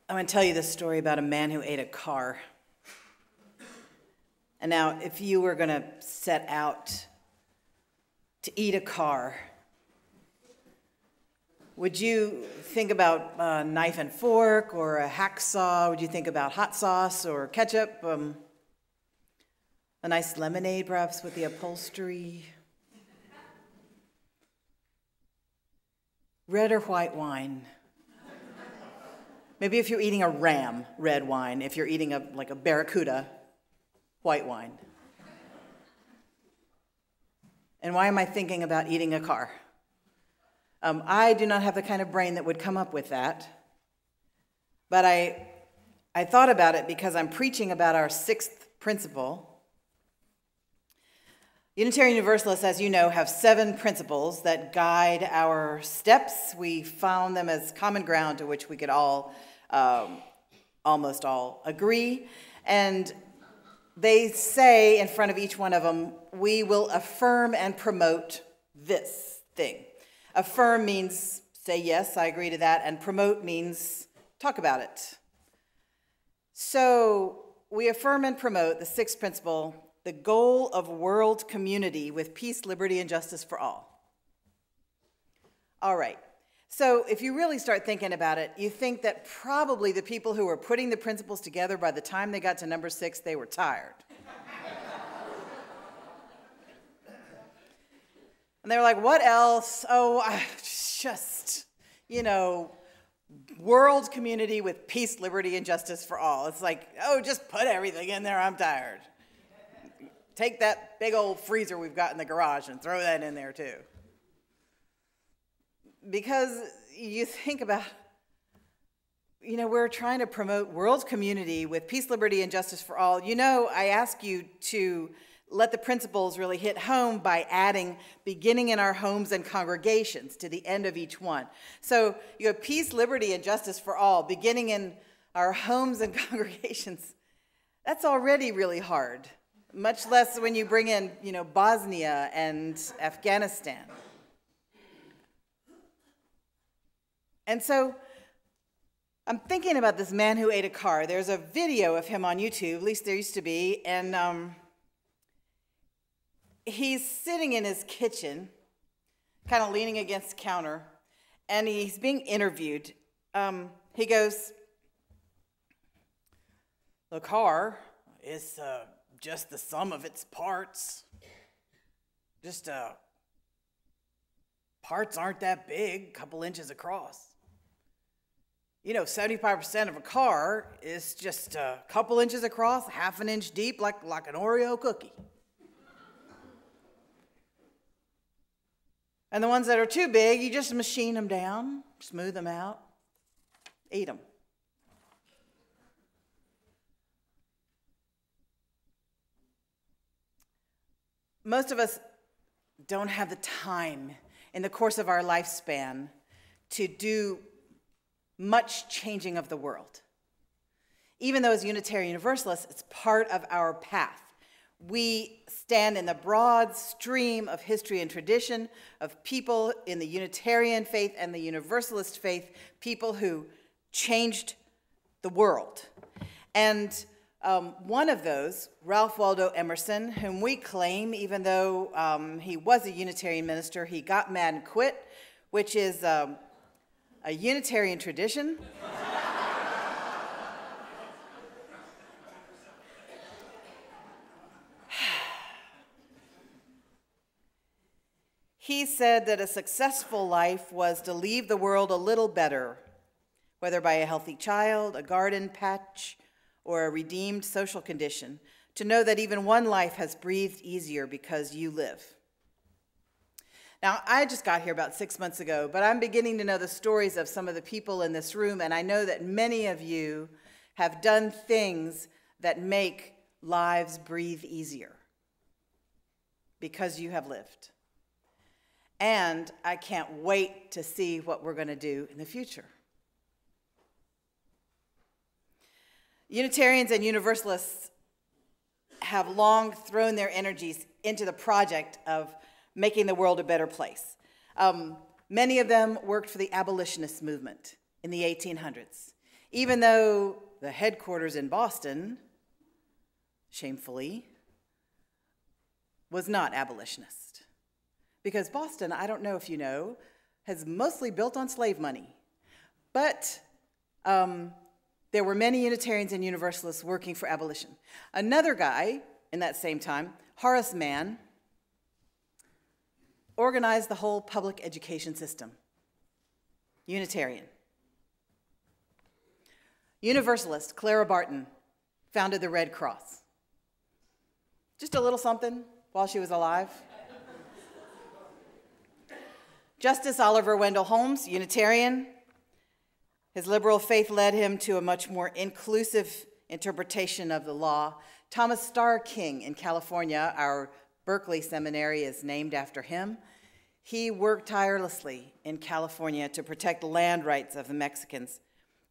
I'm going to tell you this story about a man who ate a car. And now, if you were going to set out to eat a car, would you think about a knife and fork or a hacksaw? Would you think about hot sauce or ketchup? A nice lemonade, perhaps, with the upholstery? Red or white wine? Maybe if you're eating a ram, red wine. If you're eating like a barracuda, white wine. And why am I thinking about eating a car? I do not have the kind of brain that would come up with that. But I thought about it because I'm preaching about our sixth principle. Unitarian Universalists, as you know, have 7 principles that guide our steps. We found them as common ground to which we could all, almost all, agree. And they say in front of each one of them, we will affirm and promote this thing. Affirm means say yes, I agree to that, and promote means talk about it. So we affirm and promote the 6th principle, the goal of world community with peace, liberty, and justice for all. All right. So if you really start thinking about it, you think that probably the people who were putting the principles together, by the time they got to number 6, they were tired. And they were like, what else? Oh, just, world community with peace, liberty, and justice for all. It's like, oh, just put everything in there. I'm tired. Take that big old freezer we've got in the garage and throw that in there too. Because you think about, we're trying to promote world community with peace, liberty, and justice for all. I ask you to let the principles really hit home by adding beginning in our homes and congregations to the end of each one. So you have peace, liberty, and justice for all, beginning in our homes and congregations. That's already really hard. Much less when you bring in, Bosnia and Afghanistan. And so I'm thinking about this man who ate a car. There's a video of him on YouTube, at least there used to be, and he's sitting in his kitchen, kind of leaning against the counter, and he's being interviewed. He goes, the car is just the sum of its parts. Just parts aren't that big, a couple inches across. 75% of a car is just a couple inches across, half an inch deep, like an Oreo cookie. And the ones that are too big, you just machine them down, smooth them out, eat them. Most of us don't have the time in the course of our lifespan to do much changing of the world. Even though as Unitarian Universalists, it's part of our path. We stand in the broad stream of history and tradition of people in the Unitarian faith and the Universalist faith, people who changed the world. And one of those, Ralph Waldo Emerson, whom we claim, even though he was a Unitarian minister, he got mad and quit, which is a Unitarian tradition. He said that a successful life was to leave the world a little better, whether by a healthy child, a garden patch, or a redeemed social condition, to know that even one life has breathed easier because you live. Now, I just got here about 6 months ago, but I'm beginning to know the stories of some of the people in this room, and I know that many of you have done things that make lives breathe easier because you have lived. And I can't wait to see what we're going to do in the future. Unitarians and Universalists have long thrown their energies into the project of making the world a better place. Many of them worked for the abolitionist movement in the 1800s. even though the headquarters in Boston, shamefully, was not abolitionist. Because Boston, I don't know if you know, has mostly built on slave money. But there were many Unitarians and Universalists working for abolition. Another guy in that same time, Horace Mann, organized the whole public education system. Unitarian. Universalist Clara Barton founded the Red Cross. Just a little something while she was alive. Justice Oliver Wendell Holmes, Unitarian. His liberal faith led him to a much more inclusive interpretation of the law. Thomas Starr King in California, our Berkeley Seminary is named after him. He worked tirelessly in California to protect the land rights of the Mexicans.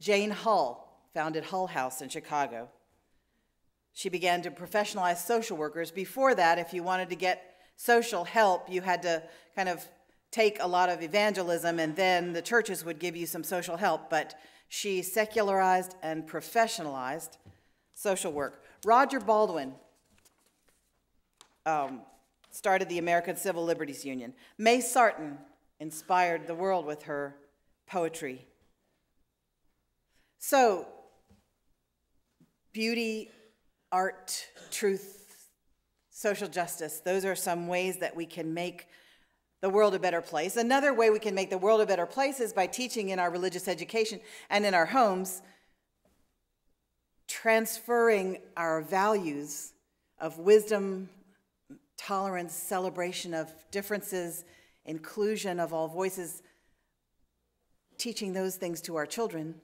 Jane Hull founded Hull House in Chicago. She began to professionalize social workers. Before that, if you wanted to get social help, you had to kind of take a lot of evangelism, and then the churches would give you some social help. But she secularized and professionalized social work. Roger Baldwin started the American Civil Liberties Union. May Sarton inspired the world with her poetry. So, beauty, art, truth, social justice, those are some ways that we can make the world a better place. Another way we can make the world a better place is by teaching in our religious education and in our homes, transferring our values of wisdom, tolerance, celebration of differences, inclusion of all voices, teaching those things to our children.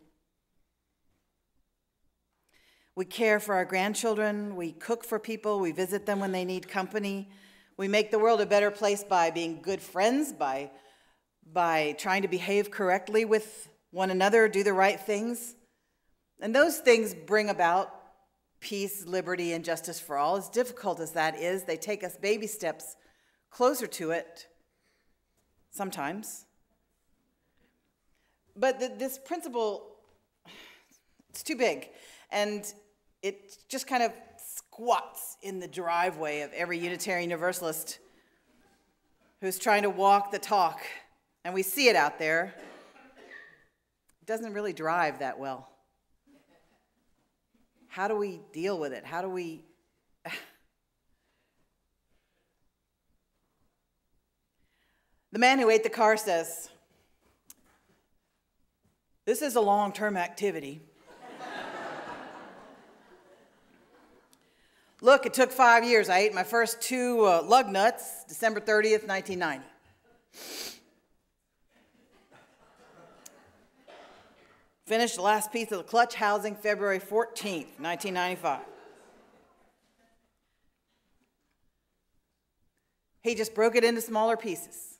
We care for our grandchildren, we cook for people, we visit them when they need company. We make the world a better place by being good friends, by trying to behave correctly with one another, do the right things. And those things bring about peace, liberty, and justice for all. As difficult as that is, they take us baby steps closer to it sometimes. But this principle, it's too big, and it just kind of squats in the driveway of every Unitarian Universalist who's trying to walk the talk. And we see it out there. It doesn't really drive that well. How do we deal with it? How do we... The man who ate the car says, "This is a long-term activity. Look, it took 5 years. I ate my first 2 lug nuts, December 30th, 1990. Finished the last piece of the clutch housing February 14th, 1995. He just broke it into smaller pieces.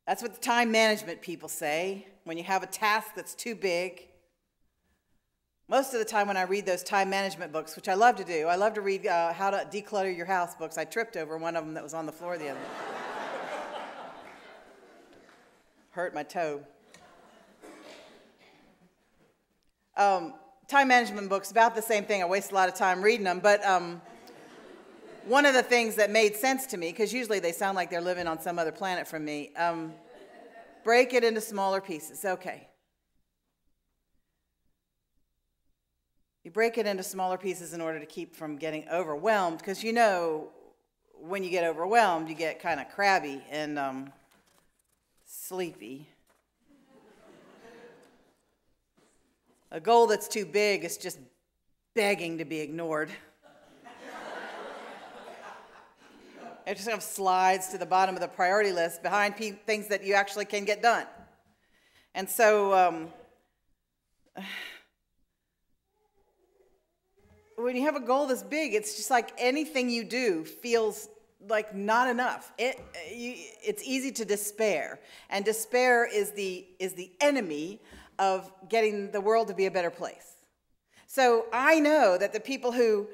That's what the time management people say. When you have a task that's too big, most of the time when I read those time management books, which I love to do, I love to read How to Declutter Your House books. I tripped over one of them that was on the floor the other day. Hurt my toe. Time management books, about the same thing. I waste a lot of time reading them, but one of the things that made sense to me, because usually they sound like they're living on some other planet from me, break it into smaller pieces. Okay. You break it into smaller pieces in order to keep from getting overwhelmed, because you know when you get overwhelmed, you get kind of crabby and sleepy. A goal that's too big is just begging to be ignored. It just kind of slides to the bottom of the priority list behind things that you actually can get done. And so when you have a goal this big, it's just like anything you do feels like not enough. It's easy to despair, and despair is the enemy of getting the world to be a better place. So I know that the people who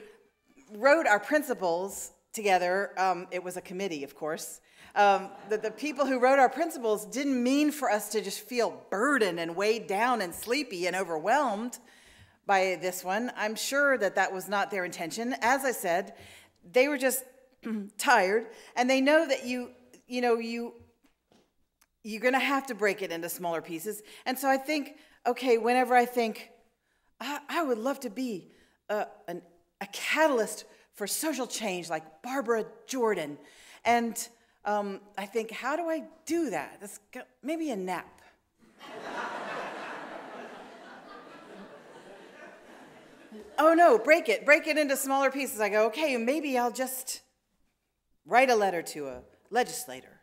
wrote our principles together, it was a committee, of course, that the people who wrote our principles didn't mean for us to just feel burdened and weighed down and sleepy and overwhelmed by this one. I'm sure that that was not their intention. As I said, they were just tired, and they know that you're going to have to break it into smaller pieces. And so I think, okay, whenever I think, I would love to be a catalyst for social change like Barbara Jordan. And I think, how do I do that? Maybe a nap. Oh no, break it into smaller pieces. I go, okay, maybe I'll just write a letter to a legislator.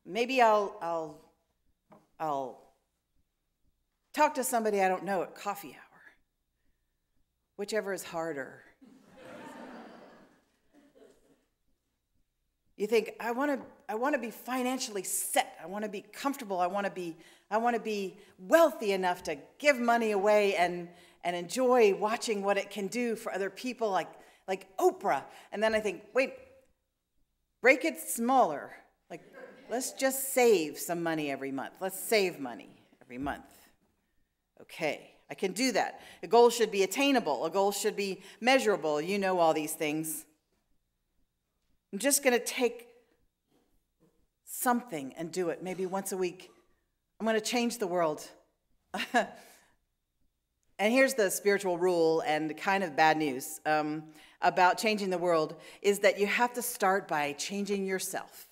Maybe I'll talk to somebody I don't know at coffee hour. Whichever is harder. You think, I want to be financially set. I want to be comfortable. I want to be wealthy enough to give money away and enjoy watching what it can do for other people, like Oprah. And then I think, wait, break it smaller. Like, let's just save some money every month. Let's save money every month. Okay, I can do that. A goal should be attainable. A goal should be measurable. You know all these things. I'm just going to take something and do it, maybe once a week. I'm going to change the world. And here's the spiritual rule and kind of bad news about changing the world is that you have to start by changing yourself.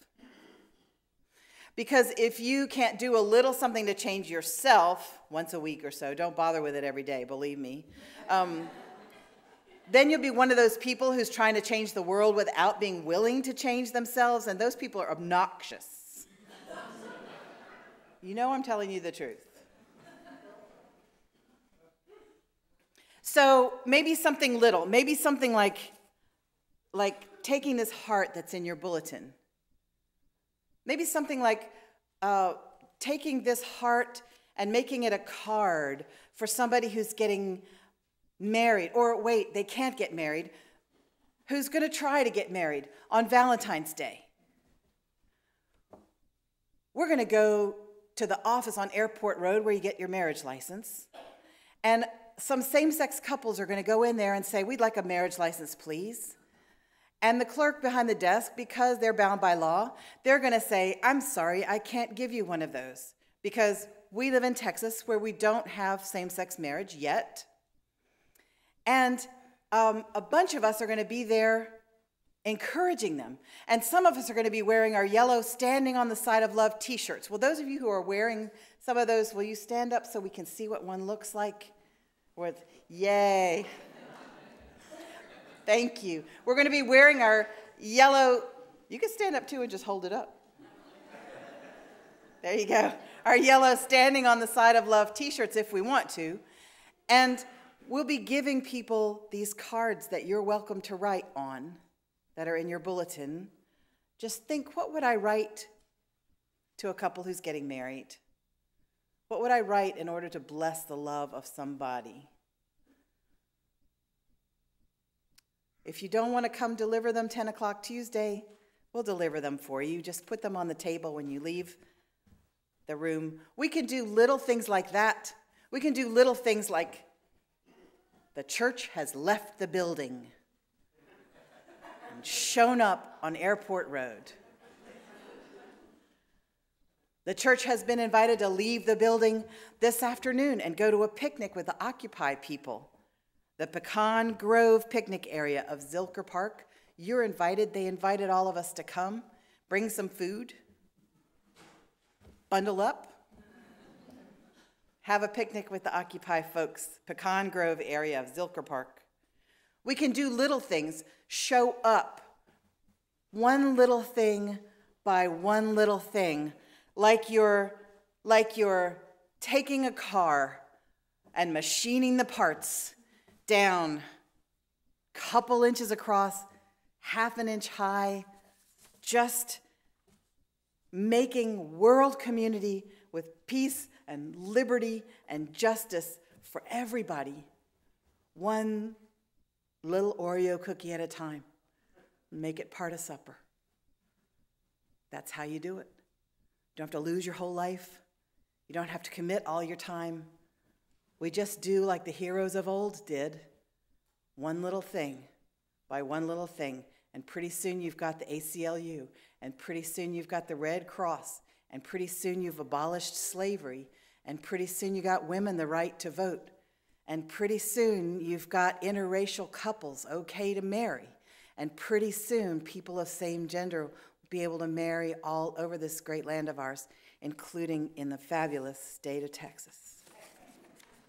Because if you can't do a little something to change yourself once a week or so, don't bother with it every day, believe me, then you'll be one of those people who's trying to change the world without being willing to change themselves, and those people are obnoxious. You know I'm telling you the truth. So maybe something little, maybe something like taking this heart that's in your bulletin. Maybe something like taking this heart and making it a card for somebody who's getting married, or wait, they can't get married, who's going to try to get married on Valentine's Day. We're going to go to the office on Airport Road where you get your marriage license, and some same-sex couples are going to go in there and say, we'd like a marriage license, please. And the clerk behind the desk, because they're bound by law, they're going to say, I'm sorry, I can't give you one of those because we live in Texas where we don't have same-sex marriage yet. And a bunch of us are going to be there encouraging them. And some of us are going to be wearing our yellow Standing on the Side of Love t-shirts. Well, those of you who are wearing some of those, will you stand up so we can see what one looks like? With, yay. Thank you. We're going to be wearing our yellow, you can stand up too and just hold it up. There you go. Our yellow Standing on the Side of Love t-shirts if we want to. And we'll be giving people these cards that you're welcome to write on that are in your bulletin. Just think, what would I write to a couple who's getting married? What would I write in order to bless the love of somebody? If you don't want to come deliver them 10 o'clock Tuesday, we'll deliver them for you. Just put them on the table when you leave the room. We can do little things like that. We can do little things like, the church has left the building and shown up on Airport Road. The church has been invited to leave the building this afternoon and go to a picnic with the Occupy people. The Pecan Grove picnic area of Zilker Park. You're invited. They invited all of us to come. Bring some food. Bundle up. Have a picnic with the Occupy folks. Pecan Grove area of Zilker Park. We can do little things. Show up. One little thing by one little thing. Like you're taking a car and machining the parts down a couple inches across, half an inch high, just making world community with peace and liberty and justice for everybody, one little Oreo cookie at a time. and make it part of supper. That's how you do it. You don't have to lose your whole life. You don't have to commit all your time. We just do like the heroes of old did, one little thing by one little thing, and pretty soon you've got the ACLU, and pretty soon you've got the Red Cross, and pretty soon you've abolished slavery, and pretty soon you got women the right to vote, and pretty soon you've got interracial couples okay to marry, and pretty soon people of same gender will be able to marry all over this great land of ours, including in the fabulous state of Texas.